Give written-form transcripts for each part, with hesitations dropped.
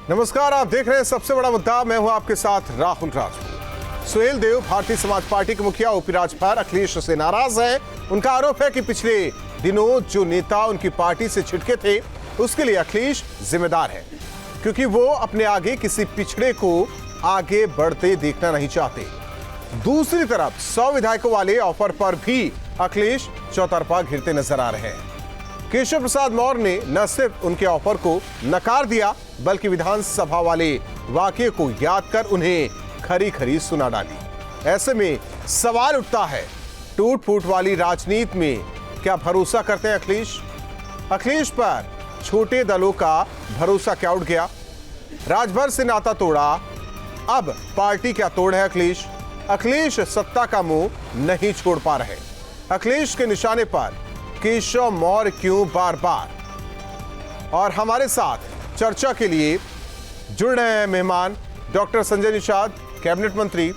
नमस्कार, आप देख रहे हैं सबसे बड़ा मुद्दा। मैं हूं आपके साथ राहुल राजपूत। सुहेल देव भारतीय समाज पार्टी के मुखिया ओपी राजभर अखिलेश से नाराज हैं। उनका आरोप है कि पिछले दिनों जो नेता उनकी पार्टी से छिटके थे उसके लिए अखिलेश जिम्मेदार है, क्योंकि वो अपने आगे किसी पिछड़े को आगे बढ़ते देखना नहीं चाहते। दूसरी तरफ 100 विधायकों वाले ऑफर पर भी अखिलेश चौतरफा घिरते नजर आ रहे हैं। केशव प्रसाद मौर्य ने न सिर्फ उनके ऑफर को नकार दिया, बल्कि विधानसभा वाले वाकये को याद कर उन्हें खरी खरी सुना डाली। ऐसे में सवाल उठता है, टूट फूट वाली राजनीति में क्या भरोसा करते हैं अखिलेश? अखिलेश पर छोटे दलों का भरोसा क्या उठ गया? राजभर से नाता तोड़ा, अब पार्टी क्या तोड़ है अखिलेश? अखिलेश सत्ता का मुंह नहीं छोड़ पा रहे। अखिलेश के निशाने पर केशव मौर्य क्यों बार बार? और हमारे साथ चर्चा के लिए जुड़ रहे हैं मेहमान डॉक्टर संजय निषाद, कैबिनेट मंत्री।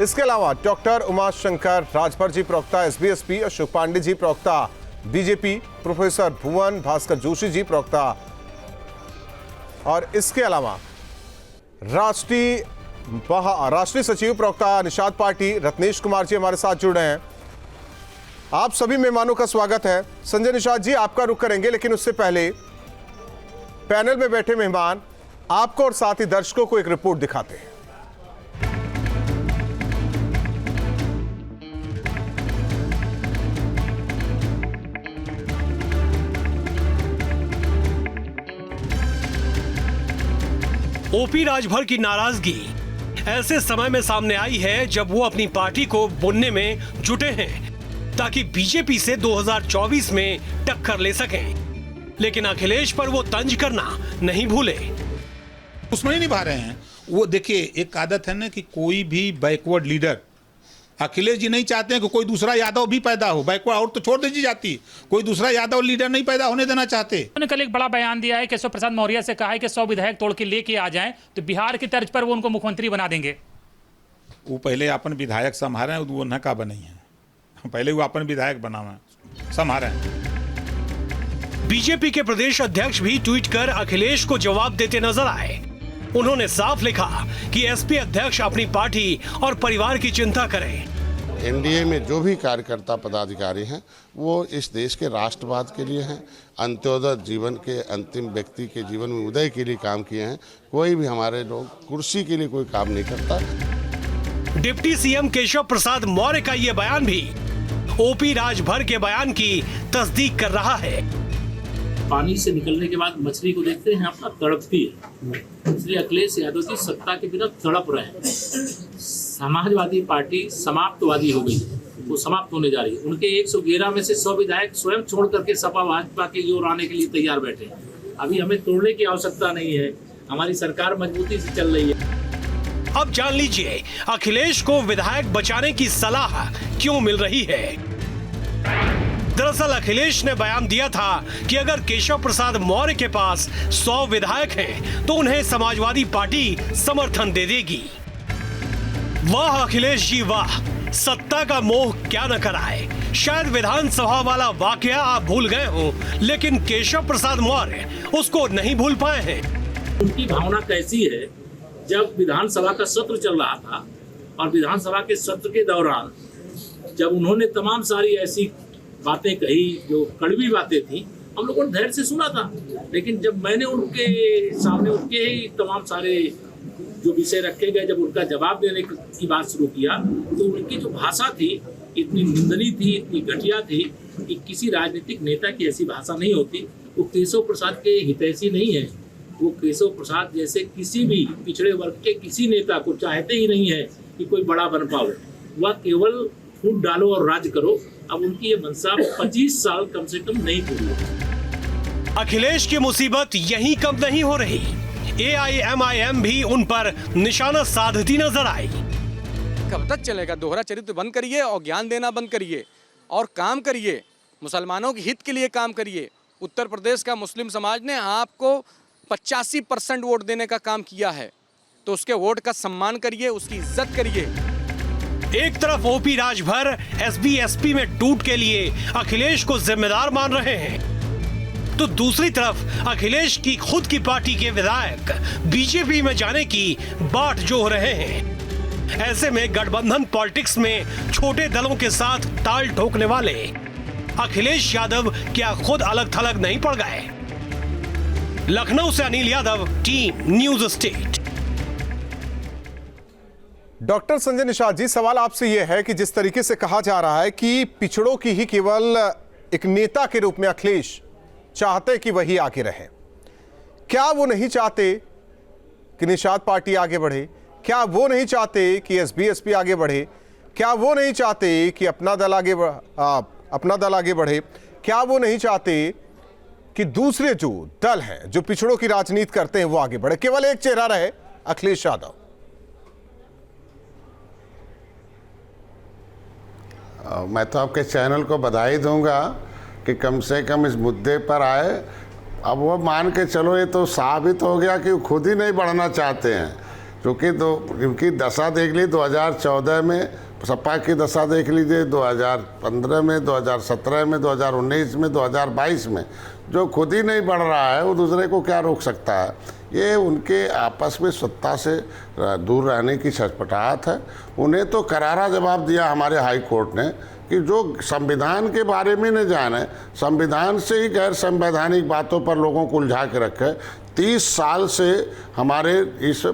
इसके अलावा डॉक्टर उमाशंकर राजभर जी, प्रवक्ता एसबीएसपी, अशोक पांडे जी, प्रवक्ता बीजेपी, प्रोफेसर भुवन भास्कर जोशी जी, प्रवक्ता, और इसके अलावा राष्ट्रीय सचिव प्रवक्ता निषाद पार्टी रत्नेश कुमार जी हमारे साथ जुड़ रहे हैं। आप सभी मेहमानों का स्वागत है। संजय निषाद जी, आपका रुख करेंगे, लेकिन उससे पहले पैनल में बैठे मेहमान आपको और साथ ही दर्शकों को एक रिपोर्ट दिखाते हैं। ओपी राजभर की नाराजगी ऐसे समय में सामने आई है जब वो अपनी पार्टी को बुनने में जुटे हैं ताकि बीजेपी से 2024 में टक्कर ले सकें। लेकिन अखिलेश पर वो तंज करना नहीं भूले। उसमें ही निभा रहे हैं वो। देखिए, एक आदत है ना कि कोई भी बैकवर्ड लीडर, अखिलेश जी नहीं चाहते हैं कि कोई दूसरा यादव भी पैदा हो। बैकवर्ड और तो छोड़ दीजिए जाती, कोई दूसरा यादव लीडर नहीं पैदा होने देना चाहते। उन्होंने कल एक बड़ा बयान दिया है, केशव प्रसाद मौर्य से कहा है कि 100 विधायक तोड़ के लेके आ जाएं तो बिहार की तर्ज पर वो उनको मुख्यमंत्री बना देंगे। वो पहले अपन विधायक संभाले हैं, वो न का बनी है। पहले वो अपन विधायक बना संभाले। बीजेपी के प्रदेश अध्यक्ष भी ट्वीट कर अखिलेश को जवाब देते नजर आए। उन्होंने साफ लिखा कि एसपी अध्यक्ष अपनी पार्टी और परिवार की चिंता करें। एनडीए में जो भी कार्यकर्ता पदाधिकारी हैं वो इस देश के राष्ट्रवाद के लिए हैं, अंत्योदय जीवन के अंतिम व्यक्ति के जीवन में उदय के लिए काम किए हैं। कोई भी हमारे लोग कुर्सी के लिए कोई काम नहीं करता। डिप्टी सीएम केशव प्रसाद मौर्य का ये बयान भी ओपी राजभर के बयान की तस्दीक कर रहा है। पानी से निकलने के बाद मछली को देखते हैं अपना तड़पती है, इसलिए अखिलेश यादव जी सत्ता के बिना तड़प रहे हैं। समाजवादी पार्टी समाप्तवादी हो गई, वो समाप्त होने जा रही है। उनके 111 में से 100 विधायक स्वयं छोड़ करके सपा भाजपा के ओर आने के लिए तैयार बैठे हैं। अभी हमें तोड़ने की आवश्यकता नहीं है, हमारी सरकार मजबूती से चल रही है। अब जान लीजिए अखिलेश को विधायक बचाने की सलाह क्यों मिल रही है। दरअसल अखिलेश ने बयान दिया था कि अगर केशव प्रसाद मौर्य के पास 100 विधायक हैं तो उन्हें समाजवादी पार्टी समर्थन दे देगी। वाह अखिलेश जी वाह, सत्ता का मोह क्या न कराए। शायद विधानसभा वाला वाकया आप भूल गए हो, लेकिन केशव प्रसाद मौर्य उसको नहीं भूल पाए हैं। उनकी भावना कैसी है, जब विधानसभा का सत्र चल रहा था और विधानसभा के सत्र के दौरान जब उन्होंने तमाम सारी ऐसी बातें कही जो कड़वी बातें थी, हम लोगों ने धैर्य से सुना था। लेकिन जब मैंने उनके सामने उनके ही तमाम सारे जो विषय रखे गए, जब उनका जवाब देने की बात शुरू किया, तो उनकी जो भाषा थी इतनी निंदनीय थी, इतनी घटिया थी कि किसी राजनीतिक नेता की ऐसी भाषा नहीं होती। वो केशव प्रसाद के हितैषी नहीं है। वो केशव प्रसाद जैसे किसी भी पिछड़े वर्ग के किसी नेता को चाहते ही नहीं है कि कोई बड़ा बन पाओ। वह केवल फूट डालो और राज करो। अब उनकी ये मनसा 25 साल कम से कम नहीं पूरी। अखिलेश की मुसीबत यहीं कम नहीं हो रही। AIMIM भी उन पर निशाना साधती नजर आई। कब तक चलेगा? दोहरा चरित्र बंद करिए और ज्ञान देना बंद करिए और काम करिए, मुसलमानों के हित के लिए काम करिए। उत्तर प्रदेश का मुस्लिम समाज ने आपको 85% वोट देने का काम किया है, तो उसके वोट का सम्मान करिए, उसकी इज्जत करिए। एक तरफ ओपी राजभर SBSP में टूट के लिए अखिलेश को जिम्मेदार मान रहे हैं, तो दूसरी तरफ अखिलेश की खुद की पार्टी के विधायक बीजेपी में जाने की बाट जोह रहे हैं। ऐसे में गठबंधन पॉलिटिक्स में छोटे दलों के साथ ताल ठोकने वाले अखिलेश यादव क्या खुद अलग थलग नहीं पड़ गए? लखनऊ से Anil Yadav, team news state. Doctor Sanjay Nishad ji, सवाल आपसे यह है कि जिस तरीके से कहा जा रहा है कि पिछड़ों की ही केवल एक नेता के रूप में अखिलेश चाहते कि वही आगे रहे, क्या वो नहीं चाहते कि निषाद पार्टी आगे बढ़े? क्या वो नहीं चाहते कि एसबीएसपी आगे बढ़े? क्या वो नहीं चाहते कि अपना दल आगे बढ़े? क्या वो नहीं चाहते कि दूसरे जो दल हैं जो पिछड़ों की राजनीति करते हैं वो आगे बढ़े, केवल एक चेहरा रहे अखिलेश यादव? मैं तो आपके चैनल को बधाई दूंगा कि कम से कम इस मुद्दे पर आए। अब वो मान के चलो, ये तो साबित हो गया कि वो खुद ही नहीं बढ़ना चाहते हैं, क्योंकि इनकी दशा देख ली 2014 में, सपा की दशा देख लीजिए 2015 में, 2017 में, 2019 में, 2022 में। जो खुद ही नहीं बढ़ रहा है वो दूसरे को क्या रोक सकता है? ये उनके आपस में सत्ता से दूर रहने की छटपटाहट है। उन्हें तो करारा जवाब दिया हमारे हाई कोर्ट ने कि जो संविधान के बारे में न जाने, संविधान से ही गैर संवैधानिक बातों पर लोगों को उलझा के रखे। 30 साल से हमारे इस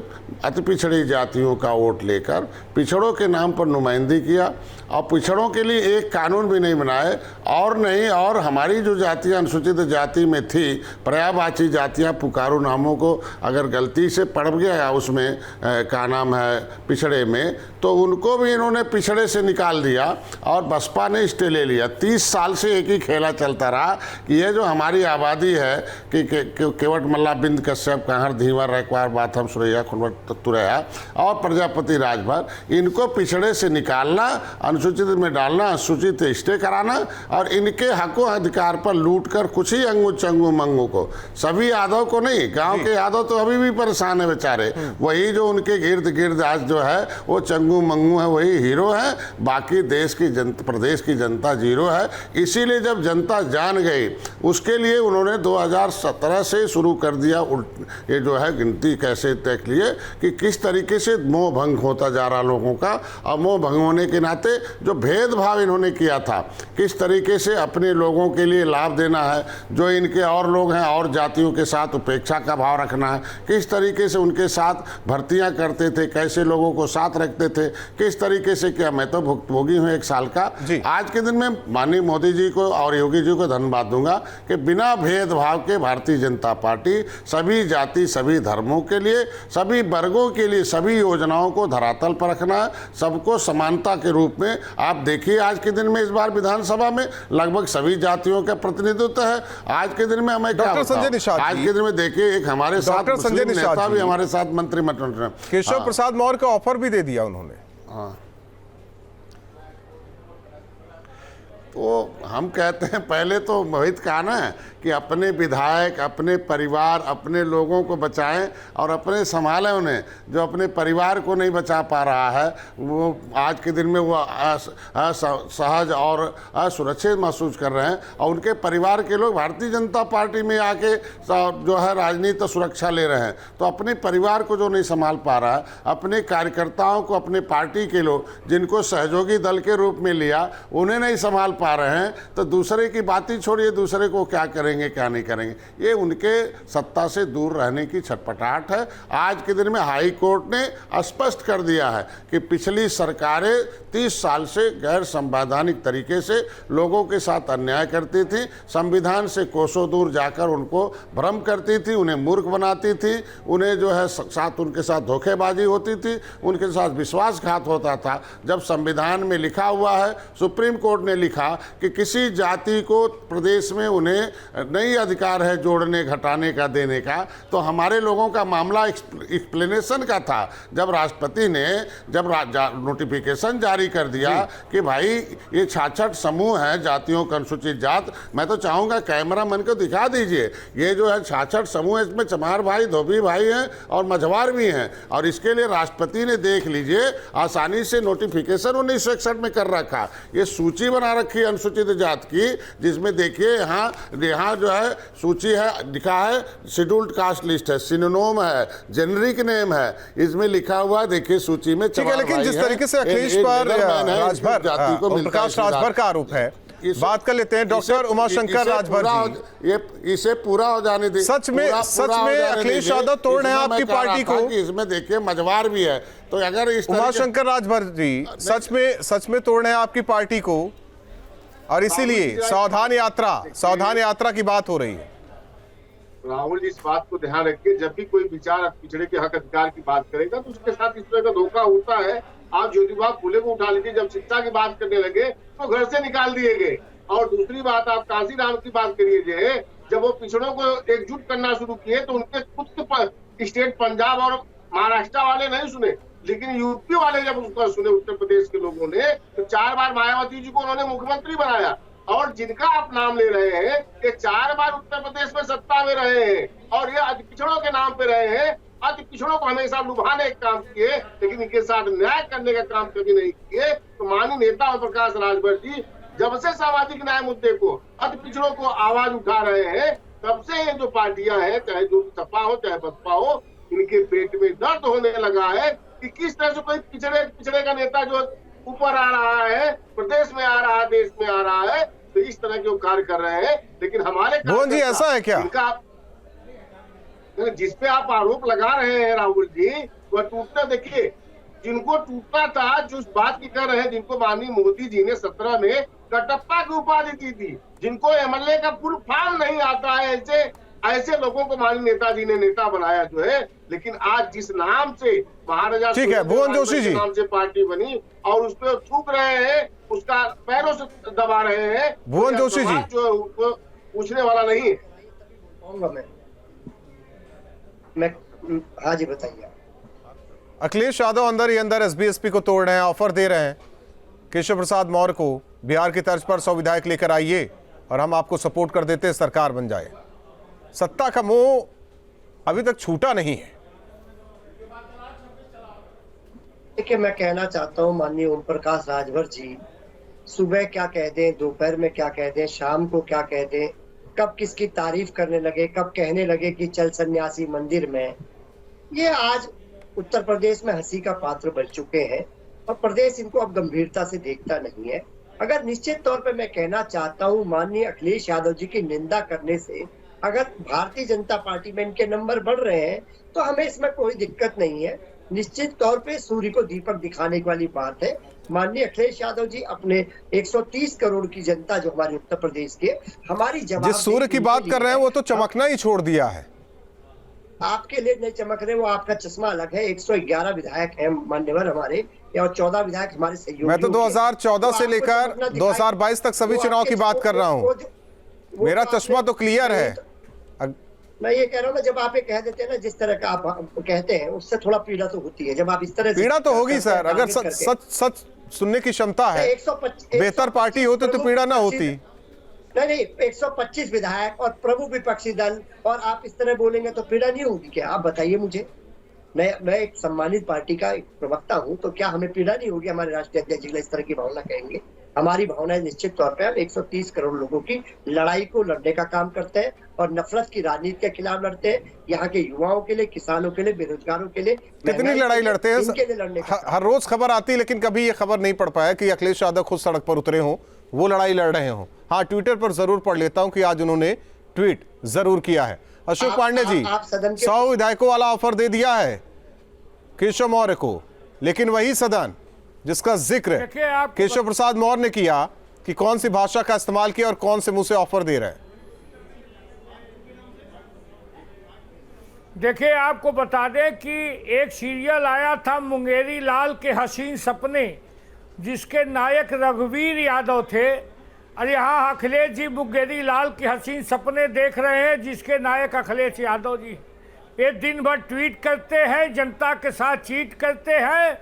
अति पिछड़ी जातियों का वोट लेकर पिछड़ों के नाम पर नुमाइंदगी किया और पिछड़ों के लिए एक कानून भी नहीं बनाए। और हमारी जो जातियाँ अनुसूचित जाति में थी, पर्यायवाची जातियाँ, पुकारू नामों को अगर गलती से पड़ गया उसमें का नाम है पिछड़े में, तो उनको भी इन्होंने पिछड़े से निकाल दिया और बसपा ने स्टे ले लिया। 30 साल से एक ही खेला चलता रहा कि ये जो हमारी आबादी है कि केवट मल्ला बिंद कश्यप, काहर, धीवर, रैकवार, बाथम, सुरैया, खुनवट, तुरैया और प्रजापति राजभर, इनको पिछड़े से निकालना, अनुसूचित में डालना, अनुसूचित स्टे कराना और इनके हकों अधिकार पर लूट कर कुछ ही अंगू चंगू मंगू को, सभी यादव को नहीं, गांव के यादव तो अभी भी परेशान है बेचारे। वही जो उनके इर्द गिर्द आज जो है वो चंगू मंगू है, वही हीरो है। बाकी देश की जनता, प्रदेश की जनता जीरो है। इसीलिए जब जनता जान गई, उसके लिए उन्होंने 2017 से शुरू कर दिया ये जो है गिनती कैसे तय लिए कि किस तरीके से मोह भंग होता जा रहा लोगों का, और मोह भंग होने के नाते जो भेदभाव इन्होंने किया था, किस तरीके से अपने लोगों के लिए लाभ देना है, जो इनके और लोग हैं और जातियों के साथ उपेक्षा का भाव रखना है, किस तरीके से उनके साथ भर्तियां करते थे, कैसे लोगों को साथ रखते थे, किस तरीके से किया। मैं तो भुक्तभोगी हूँ 1 साल का। आज के दिन में माननीय मोदी जी को और योगी जी को धन्यवाद दूंगा कि बिना भेदभाव के भारतीय जनता पार्टी सभी जाति, सभी धर्मों के लिए, सभी वर्गों के लिए सभी योजनाओं को धरातल पर रखना है, सबको समानता के रूप में। आप देखिए आज के दिन में इस बार विधानसभा में लगभग सभी जातियों का प्रतिनिधित्व है। आज के दिन में हमें क्या बताऊं, आज के दिन में देखिए एक हमारे साथ मुस्लिम नेता भी हमारे साथ मंत्रिमंडल में, केशव प्रसाद मौर्य का ऑफर भी दे दिया उन्होंने। हाँ, तो हम कहते हैं, पहले तो मोहित कहा ना कि अपने विधायक, अपने परिवार, अपने लोगों को बचाएं और अपने संभालें उन्हें। जो अपने परिवार को नहीं बचा पा रहा है वो आज के दिन में वो असहज और असुरक्षित महसूस कर रहे हैं, और उनके परिवार के लोग भारतीय जनता पार्टी में आके जो है राजनीतिक सुरक्षा ले रहे हैं। तो अपने परिवार को जो नहीं संभाल पा रहा है, अपने कार्यकर्ताओं को, अपने पार्टी के लोग जिनको सहयोगी दल के रूप में लिया, उन्हें नहीं संभाल पा रहे हैं, तो दूसरे की बात ही छोड़िए, दूसरे को क्या करेंगे क्या नहीं करेंगे। ये उनके सत्ता से दूर रहने की छटपटाहट है। आज के दिन में हाई कोर्ट ने स्पष्ट कर दिया है कि पिछली सरकारें 30 साल से गैर संवैधानिक तरीके से लोगों के साथ अन्याय करती थी, संविधान से कोसों दूर जाकर उनको भ्रम करती थी, उन्हें मूर्ख बनाती थी, उन्हें जो है उनके साथ धोखेबाजी होती थी, उनके साथ विश्वासघात होता था। जब संविधान में लिखा हुआ है, सुप्रीम कोर्ट ने लिखा कि किसी जाति को प्रदेश में उन्हें नहीं अधिकार है जोड़ने, घटाने का, देने का, तो हमारे लोगों का मामला एक्सप्लेनेशन का था। जब राष्ट्रपति ने जब नोटिफिकेशन जारी कर दिया कि भाई ये 66 समूह हैं जातियों का, अनुसूचित जात, मैं तो चाहूँगा कैमरा मैन को दिखा दीजिए, ये जो है 66 समूह, इसमें चमार भाई, धोबी भाई हैं और मझवार भी हैं, और इसके लिए राष्ट्रपति ने देख लीजिए आसानी से नोटिफिकेशन 1961 में कर रखा, ये सूची बना रखी अनुसूचित जात की, जिसमें देखिए यहाँ जो है सूची है, लिखा है शेड्यूल्ड कास्ट लिस्ट है, सिनोनिम है, जेनरिक नेम है, इसमें लिखा हुआ देखिए सूची में। ठीक है, लेकिन जिस तरीके से अखिलेश पर प्रकाश राजभर का आरोप है, बात कर लेते हैं डॉक्टर उमाशंकर राजभर जी। ये इसे पूरा हो जाने दीजिए। सच में अखिलेश यादव तोड़ रहे हैं आपकी पार्टी को। इसमें देखिए मझवार भी है, तो अगर इस उमाशंकर राजभर जी सच में तोड़ रहे हैं आपकी पार्टी को, और इसीलिए सावधान यात्रा की बात हो रही है। राहुल जी, इस बात को ध्यान रखिए, जब भी कोई विचार पिछड़े के हक अधिकार की बात करेगा तो उसके साथ इस तरह का धोखा होता है। आप ज्योतिबा फुले को उठा लीजिए, जब शिक्षा की बात करने लगे तो घर से निकाल दिए गए। और दूसरी बात, आप कांसीराम की बात करिए, जब वो पिछड़ों को एकजुट करना शुरू किए तो उनके खुद के स्टेट पंजाब और महाराष्ट्र वाले नहीं सुने, लेकिन यूपी वाले जब उसका सुने, उत्तर प्रदेश के लोगों ने, तो 4 बार मायावती जी को उन्होंने मुख्यमंत्री बनाया। और जिनका आप नाम ले रहे हैं, ये 4 बार उत्तर प्रदेश में सत्ता में रहे हैं और ये अति पिछड़ों के नाम पे रहे हैं। अति पिछड़ों को हमेशा लुभाने का काम किए, लेकिन इनके साथ न्याय करने का काम कभी नहीं किए। तो माननीय नेता और प्रकाश राजभर जी जब से सामाजिक न्याय मुद्दे को, अति पिछड़ों को आवाज उठा रहे हैं, तब से ये जो पार्टियां हैं, चाहे जो सपा हो चाहे बसपा हो, इनके पेट में दर्द होने लगा है कि किस तरह से कोई पिछड़े का नेता जो ऊपर आ रहा है, प्रदेश में आ रहा है, देश में आ रहा है, तो इस तरह के कार्य कर रहे हैं। लेकिन हमारे भुवन जी, ऐसा है क्या? जिस पे आप आरोप लगा रहे हैं राहुल जी, वह टूटना, देखिए जिनको टूटना था, जो बात की कर रहे हैं, जिनको माननीय मोदी जी ने 17 में कटप्पा की उपाधि दी थी, जिनको एमएलए का फुल फॉर्म नहीं आता है, ऐसे लोगों को माननीय नेताजी ने नेता बनाया जो है। लेकिन आज जिस नाम से महाराजा, ठीक है भुवन जोशी जी, नाम से पार्टी बनी और उस पर थूक रहे हैं, उसका पैरों से दबा रहे हैं। भुवन जोशी जी जो पूछने वाला नहीं है। मैं हाँ जी, बताइए। अखिलेश यादव अंदर ही अंदर एसबीएसपी को तोड़ रहे हैं, ऑफर दे रहे हैं केशव प्रसाद मौर्य को, बिहार की तर्ज पर 100 विधायक लेकर आइए और हम आपको सपोर्ट कर देते हैं, सरकार बन जाए। सत्ता का मोह अभी तक छूटा नहीं है। देखिए, मैं कहना चाहता हूँ माननीय ओम प्रकाश राजभर जी, सुबह क्या कह दें, दोपहर में क्या कह दें, शाम को क्या कह दें, कब किसकी तारीफ करने लगे, कब कहने लगे कि चल सन्यासी मंदिर में, ये आज उत्तर प्रदेश में हंसी का पात्र बन चुके हैं और प्रदेश इनको अब गंभीरता से देखता नहीं है। अगर निश्चित तौर पे मैं कहना चाहता हूँ, माननीय अखिलेश यादव जी की निंदा करने से अगर भारतीय जनता पार्टी में इनके नंबर बढ़ रहे हैं तो हमें इसमें कोई दिक्कत नहीं है। निश्चित तौर पे सूर्य को दीपक दिखाने वाली बात है। माननीय अखिलेश यादव जी अपने 130 करोड़ की जनता जो हमारे उत्तर प्रदेश के, हमारी जवाब जिस सूर्य की बात कर रहे हैं वो तो चमकना ही छोड़ दिया है। आपके लिए नहीं चमक रहे, वो आपका चश्मा अलग है। 111 विधायक हैं मान्यवर हमारे, और 14 विधायक हमारे सहयोगी। मैं तो 2014 से लेकर 2022 तक सभी चुनाव की बात कर रहा हूँ, मेरा चश्मा तो क्लियर है। मैं ये कह रहा हूँ ना, जब आप ये कह देते हैं ना, जिस तरह का आप कहते हैं, उससे थोड़ा पीड़ा तो होती है। जब आप इस तरह से पीड़ा तो होगी सर, अगर सच सुनने की क्षमता है, बेहतर पार्टी होती तो पीड़ा ना होती। नहीं, 125 विधायक और प्रमुख विपक्षी दल, और आप इस तरह बोलेंगे तो पीड़ा नहीं होगी क्या? आप बताइए मुझे। मैं एक सम्मानित पार्टी का एक प्रवक्ता हूं, तो क्या हमें पीड़ा नहीं होगी? हमारे राष्ट्रीय अध्यक्ष जी इस तरह की भावना कहेंगे? हमारी भावना निश्चित तौर पे हम 130 करोड़ लोगों की लड़ाई को लड़ने का काम करते हैं और नफरत की राजनीति के खिलाफ लड़ते हैं। यहाँ के युवाओं के लिए, किसानों के लिए, बेरोजगारों के लिए कितनी लड़ाई लड़ते हैं? हर रोज खबर आती है, लेकिन कभी ये खबर नहीं पढ़ पाया कि अखिलेश यादव खुद सड़क पर उतरे हों, वो लड़ाई लड़ रहे हों। हाँ, ट्विटर पर जरूर पढ़ लेता हूं कि आज उन्होंने ट्वीट जरूर किया है। अशोक पांडे जी, 100 विधायकों वाला ऑफर दे दिया है केशव मौर्य को, लेकिन वही सदन जिसका जिक्र केशव प्रसाद मौर्य ने किया कि कौन सी भाषा का इस्तेमाल किया और कौन से मुंह से ऑफर दे रहे हैं। देखिए, आपको बता दें कि एक सीरियल आया था मुंगेरी लाल के हसीन सपने, जिसके नायक रघुवीर यादव थे, और यहाँ अखिलेश जी मुंगेरी लाल के हसीन सपने देख रहे हैं, जिसके नायक अखिलेश यादव जी। ये दिन भर ट्वीट करते हैं, जनता के साथ चीट करते हैं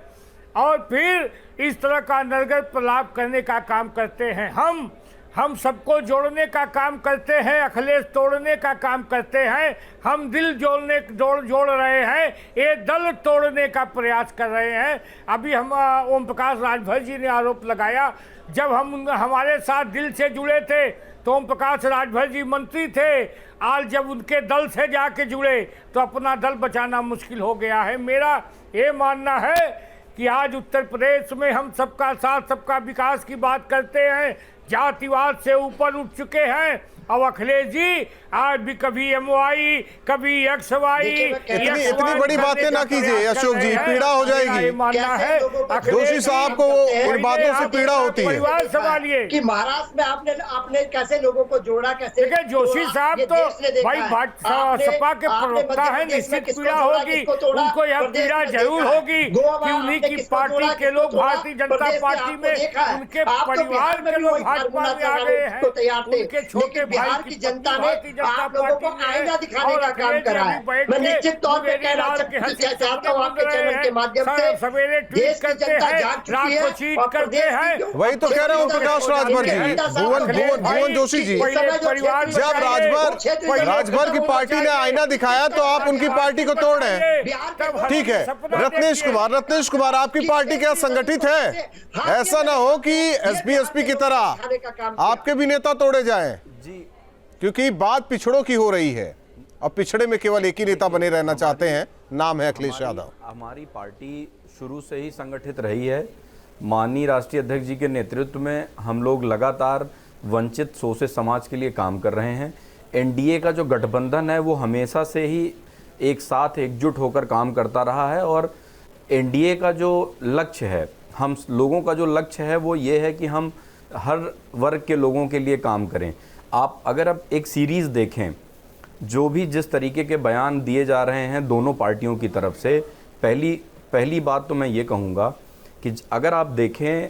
और फिर इस तरह का नरगत प्रलाप करने का काम करते हैं। हम हम सबको जोड़ने का काम करते हैं, अखिलेश तोड़ने का काम करते हैं। हम दिल जोड़ रहे हैं, ये दल तोड़ने का प्रयास कर रहे हैं। अभी हम ओम प्रकाश राजभर जी ने आरोप लगाया, जब हम हमारे साथ दिल से जुड़े थे तो ओम प्रकाश राजभर जी मंत्री थे, आज जब उनके दल से जाके जुड़े तो अपना दल बचाना मुश्किल हो गया है। मेरा ये मानना है कि आज उत्तर प्रदेश में हम सबका साथ सबका विकास की बात करते हैं, जातिवाद से ऊपर उठ चुके हैं। और अखिलेश जी आज भी कभी एमओआई, कभी एक्सवाई, इतनी बड़ी बातें ना कीजिए अशोक जी, पीड़ा हो जाएगी। मानना है जोशी साहब को इन बातों से पीड़ा होती है। परिवार संभालिए कि महाराष्ट्र में आपने कैसे लोगों को जोड़ा, कैसे देखिए जोशी साहब तो भाई सपा के प्रवक्ता है, निश्चित पीड़ा होगी उनको, यह पीड़ा जरूर होगी कि उन्हीं की पार्टी के लोग भारतीय जनता पार्टी में, उनके परिवार के लोग भाजपा में आ गए हैं, उनके छोटे बिहार की जनता ने आप लोगों को आईना दिखाने का काम करा है। मैं निश्चित तौर पे कहना चाहता हूँ आपके चैनल के माध्यम से, देश की जनता जाग चुकी है और प्रदेश की, वही तो कह रहे हो प्रकाश राजभर जी, भुवन जोशी जी, जब राजभर की पार्टी ने आईना दिखाया तो आप उनकी पार्टी को तोड़ रहे हैं। ठीक है, रत्नेश कुमार आपकी पार्टी क्या संगठित है? ऐसा ना हो कि एसपी की तरह आपके भी नेता तोड़े जाएं, क्योंकि बात पिछड़ों की हो रही है और पिछड़े में केवल एक ही नेता बने रहना चाहते हैं, नाम है अखिलेश यादव। हमारी पार्टी शुरू से ही संगठित रही है। माननीय राष्ट्रीय अध्यक्ष जी के नेतृत्व में हम लोग लगातार वंचित शोषित समाज के लिए काम कर रहे हैं। एनडीए का जो गठबंधन है वो हमेशा से ही एक साथ एकजुट होकर काम करता रहा है और एनडीए का जो लक्ष्य है, हम लोगों का जो लक्ष्य है वो ये है कि हम हर वर्ग के लोगों के लिए काम करें। अगर आप एक सीरीज़ देखें, जो भी जिस तरीके के बयान दिए जा रहे हैं दोनों पार्टियों की तरफ से, पहली बात तो मैं ये कहूँगा कि अगर आप देखें,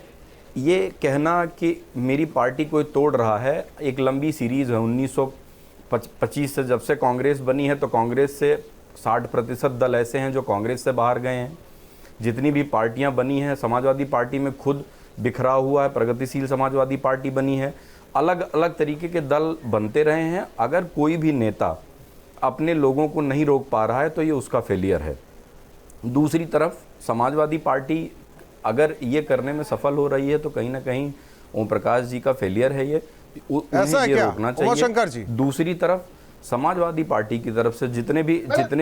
ये कहना कि मेरी पार्टी कोई तोड़ रहा है, एक लंबी सीरीज़ है। 1925 से जब से कांग्रेस बनी है तो कांग्रेस से 60% दल ऐसे हैं जो कांग्रेस से बाहर गए हैं। जितनी भी पार्टियां बनी हैं, समाजवादी पार्टी में खुद बिखरा हुआ है, प्रगतिशील समाजवादी पार्टी बनी है, अलग अलग तरीके के दल बनते रहे हैं। अगर कोई भी नेता अपने लोगों को नहीं रोक पा रहा है तो ये उसका फेलियर है। दूसरी तरफ समाजवादी पार्टी अगर ये करने में सफल हो रही है तो कहीं ना कहीं ओम प्रकाश जी का फेलियर है, ये रोकना चाहिए। दूसरी तरफ समाजवादी पार्टी की तरफ से जितने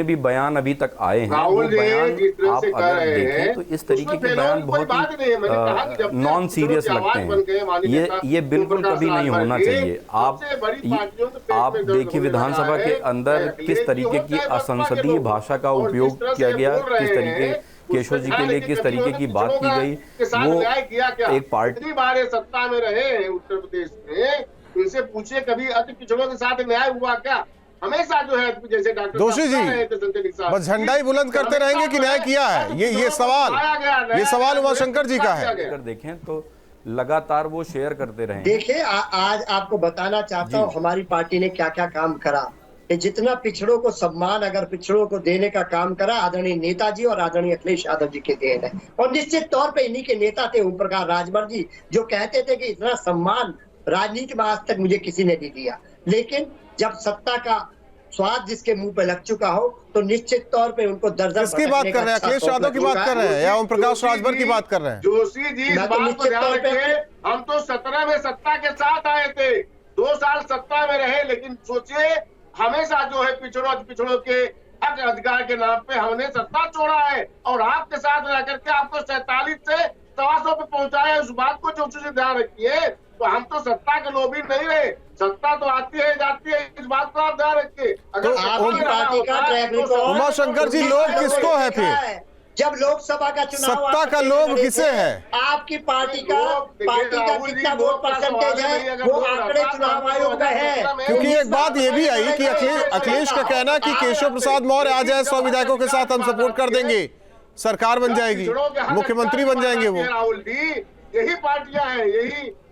भी बयान अभी तक आए हैं, वो बयान आप अगर देखें तो इस तरीके के बयान बहुत ही नॉन सीरियस लगते हैं। ये बिल्कुल कभी नहीं होना चाहिए। आप देखिए विधानसभा के अंदर किस तरीके की असंसदीय भाषा का उपयोग किया गया, किस तरीके केशव जी के लिए किस तरीके की बात की गई। वो एक पार्टी सत्ता में रहे उत्तर प्रदेश में, उनसे पूछिए कभी अति पिछड़ों के साथ न्याय हुआ क्या? हमेशा जो है जैसे डॉक्टर जोशी जी बस झंडा ही बुलंद करते रहेंगे कि न्याय किया है, ये सवाल उमाशंकर जी का है। अगर देखें तो लगातार वो शेयर करते रहे। देखिए आज आपको बताना चाहता हूँ हमारी पार्टी ने क्या क्या काम करा। जितना पिछड़ों को सम्मान अगर पिछड़ों को देने का काम करा आदरणीय नेताजी और आदरणीय अखिलेश यादव जी के देन है। और निश्चित तौर पे इन्हीं के नेता थे ओम प्रकाश राजभर जी, जो कहते थे कि इतना सम्मान राजनीति में आज तक मुझे किसी ने नहीं दिया। लेकिन जब सत्ता का स्वाद जिसके मुंह पे लग चुका हो तो निश्चित तौर पे उनको दरदर किसकी बात कर रहे हैं? अखिलेश यादव की बात कर रहे हैं या ओम प्रकाश राजभर की बात कर रहे हैं? जोशी जी इस बात को ध्यान रखें, हम तो 17 में सत्ता के साथ आए थे, 2 साल सत्ता में रहे, लेकिन सोचिए हमेशा जो है पिछड़ों के हक अधिकार के नाम पे हमने सत्ता छोड़ा है और आपके साथ रह करके आपको 47 से 125 पे पहुंचाया। उस बात को जोशी से ध्यान रखिए। तो हम तो सत्ता के लोभी नहीं रहे, सत्ता तो आती है जाती है, इस बात को आप ध्यान रखिए। अगर पार्टी का ट्रैक रिकॉर्ड, उमाशंकर जी लोग किसको है फिर? जब लोकसभा का चुनाव सत्ता का लोभ किसे है? आपकी पार्टी का कितना वोट परसेंटेज है वो आंकड़े चुनाव आयोग में है। क्योंकि एक बात ये भी आई कि अखिलेश का कहना कि केशव प्रसाद मौर्य आ जाए 100 विधायकों के साथ हम सपोर्ट कर देंगे, सरकार बन जाएगी, मुख्यमंत्री बन जाएंगे वो। राहुल जी यही पार्टियां हैं,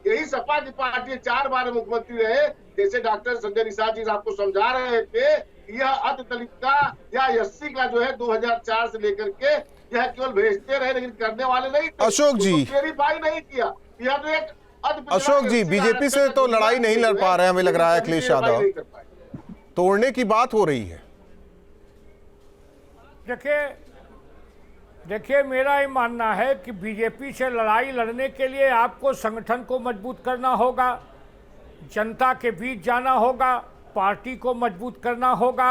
यही सपा की पार्टी 4 बार मुख्यमंत्री रहे। जैसे डॉक्टर संजय निषाद जी आपको समझा रहे थे, यह अति दलित का या एससी का जो है 2004 से लेकर के यह केवल भेजते रहे लेकिन करने वाले नहीं थे। अशोक जी वेरीफाई नहीं किया। यह तो एक अशोक जी, बीजेपी से तो लड़ाई नहीं लड़ पा रहे हैं, हमें लग रहा है अखिलेश यादव, तोड़ने की बात हो रही है। देखिए मेरा ये मानना है कि बीजेपी से लड़ाई लड़ने के लिए आपको संगठन को मजबूत करना होगा, जनता के बीच जाना होगा, पार्टी को मजबूत करना होगा,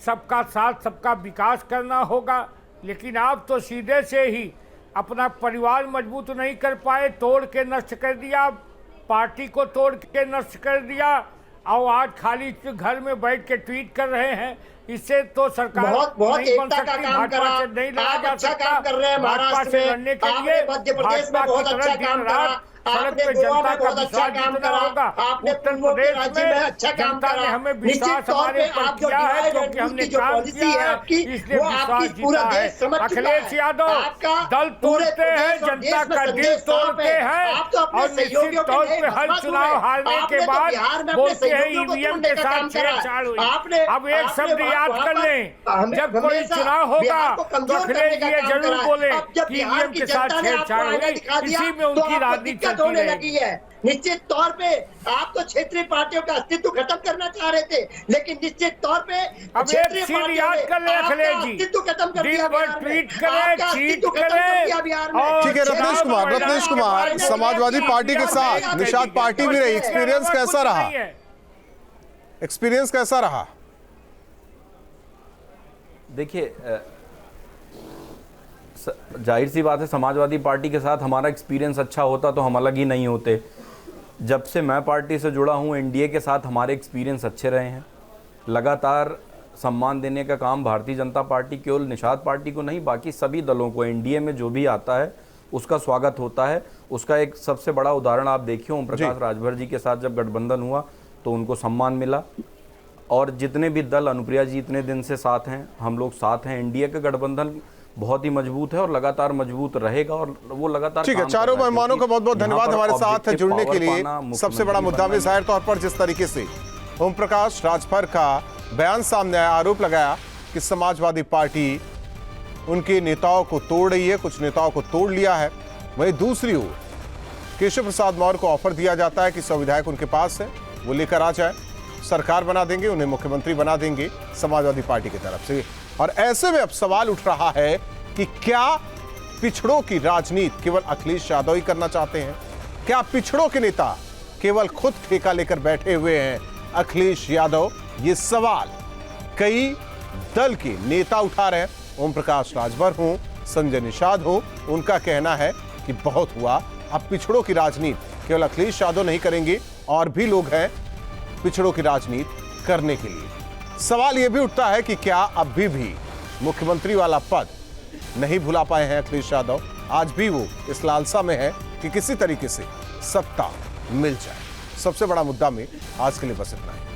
सबका साथ सबका विकास करना होगा। लेकिन आप तो सीधे से ही अपना परिवार मजबूत नहीं कर पाए, तोड़ के नष्ट कर दिया, पार्टी को तोड़ के नष्ट कर दिया, और आज खाली घर में बैठ के ट्वीट कर रहे हैं। इससे तो सरकार बहुत नहीं बन एकता का सकती, काम करा, भाजपा से नहीं लड़ा आप जा अच्छा सकता। काम कर रहे हैं भाजपा महाराष्ट्र से में, लड़ने के आपने लिए मध्य प्रदेश में बहुत अच्छा काम करा, सड़क पे आपने गोवा जनता में का बहुत अच्छा विश्वास काम जीतना करा, होगा। आपने उत्तर पूर्वोत्तर प्रदेश राज्य में अच्छा काम जनता ने करा। हमें निश्चित विश्वास तौर हमारे पे ऊपर आप जो किया है, डिवाइड क्योंकि एंड हमने रूल की जो काम पॉलिसी किया है है, आपकी, इसलिए वो विश्वास आपकी पूरा जीता है। देश समझ चुका अखिलेश है। यादव आपका दल पूरे तोड़ते हैं, प्रदेश और जनता देश में का दिल संदेश साफ तोड़ते है। हैं, आप तो अपने और निश्चित सहयोगियों के तौर लिए पे हर भस्मासुर चुनाव हैं। हारने आपने के तो बाद बिहार में अपने बोलते हैं सहयोगियों को ईवीएम तोड़ने के का साथ काम करा। छेड़छाड़ हुई। आपने अब एक शब्द याद कर लें, हमें जब कोई हमेशा चुनाव होगा बिहार को तो कमजोर अखिलेश करने का ये काम जरूर करा है। बोले अब जब कि बिहार ईवीएम की के साथ जनता ने आपको छेड़छाड़ आईना हुई, दिखा दिया इसी में तो उनकी आपको राजनीति दिक्कत चलती होने रहेगी। लगी है। निश्चित तौर पे आप तो क्षेत्रीय पार्टियों का अस्तित्व खत्म करना चाह रहे थे, लेकिन निश्चित तौर पे अब एक चीज याद कर ले अखिलेश जी, अस्तित्व खत्म कर दिन दिया भर बिहार में। ट्वीट करें, आपका चीट अस्तित्व खत्म कर दिया करें, बिहार में। और ठीक है, रत्नेश कुमार समाजवादी पार्टी के साथ निषाद पार्टी भी रही, एक्सपीरियंस कैसा रहा? एक्सपीरियंस कैसा रहा? देखिए, जाहिर सी बात है, समाजवादी पार्टी के साथ हमारा एक्सपीरियंस अच्छा होता तो हम अलग ही नहीं होते। जब से मैं पार्टी से जुड़ा हूं, एनडीए के साथ हमारे एक्सपीरियंस अच्छे रहे हैं। लगातार सम्मान देने का काम भारतीय जनता पार्टी केवल निषाद पार्टी को नहीं, बाकी सभी दलों को, एनडीए में जो भी आता है उसका स्वागत होता है। उसका एक सबसे बड़ा उदाहरण आप देखिए, ओम प्रकाश राजभर जी के साथ जब गठबंधन हुआ तो उनको सम्मान मिला, और जितने भी दल, अनुप्रिया जी इतने दिन से साथ हैं, हम लोग साथ हैं। एनडीए का गठबंधन बहुत ही मजबूत है और लगातार मजबूत रहेगा, और वो लगातार ठीक है। चारों मेहमानों का बहुत बहुत धन्यवाद हमारे साथ जुड़ने के लिए। सबसे बड़ा मुद्दा में जाहिर तौर पर जिस तरीके से ओम प्रकाश राजभर का बयान सामने आया, आरोप लगाया कि समाजवादी पार्टी उनके नेताओं को तोड़ रही है, कुछ नेताओं को तोड़ लिया है, वहीं दूसरी ओर केशव प्रसाद मौर्य को ऑफर दिया जाता है कि 100 विधायक उनके पास है, वो लेकर आ जाए, सरकार बना देंगे, उन्हें मुख्यमंत्री बना देंगे समाजवादी पार्टी की तरफ से। और ऐसे में अब सवाल उठ रहा है कि क्या पिछड़ों की राजनीति केवल अखिलेश यादव ही करना चाहते हैं? क्या पिछड़ों के नेता केवल खुद ठेका लेकर बैठे हुए हैं अखिलेश यादव? ये सवाल कई दल के नेता उठा रहे हैं। ओम प्रकाश राजभर हो, संजय निषाद हो, उनका कहना है कि बहुत हुआ, अब पिछड़ों की राजनीति केवल अखिलेश यादव नहीं करेंगे, और भी लोग हैं पिछड़ों की राजनीति करने के लिए। सवाल यह भी उठता है कि क्या अब भी मुख्यमंत्री वाला पद नहीं भुला पाए हैं अखिलेश यादव? आज भी वो इस लालसा में है कि किसी तरीके से सत्ता मिल जाए। सबसे बड़ा मुद्दा में आज के लिए बस इतना ही।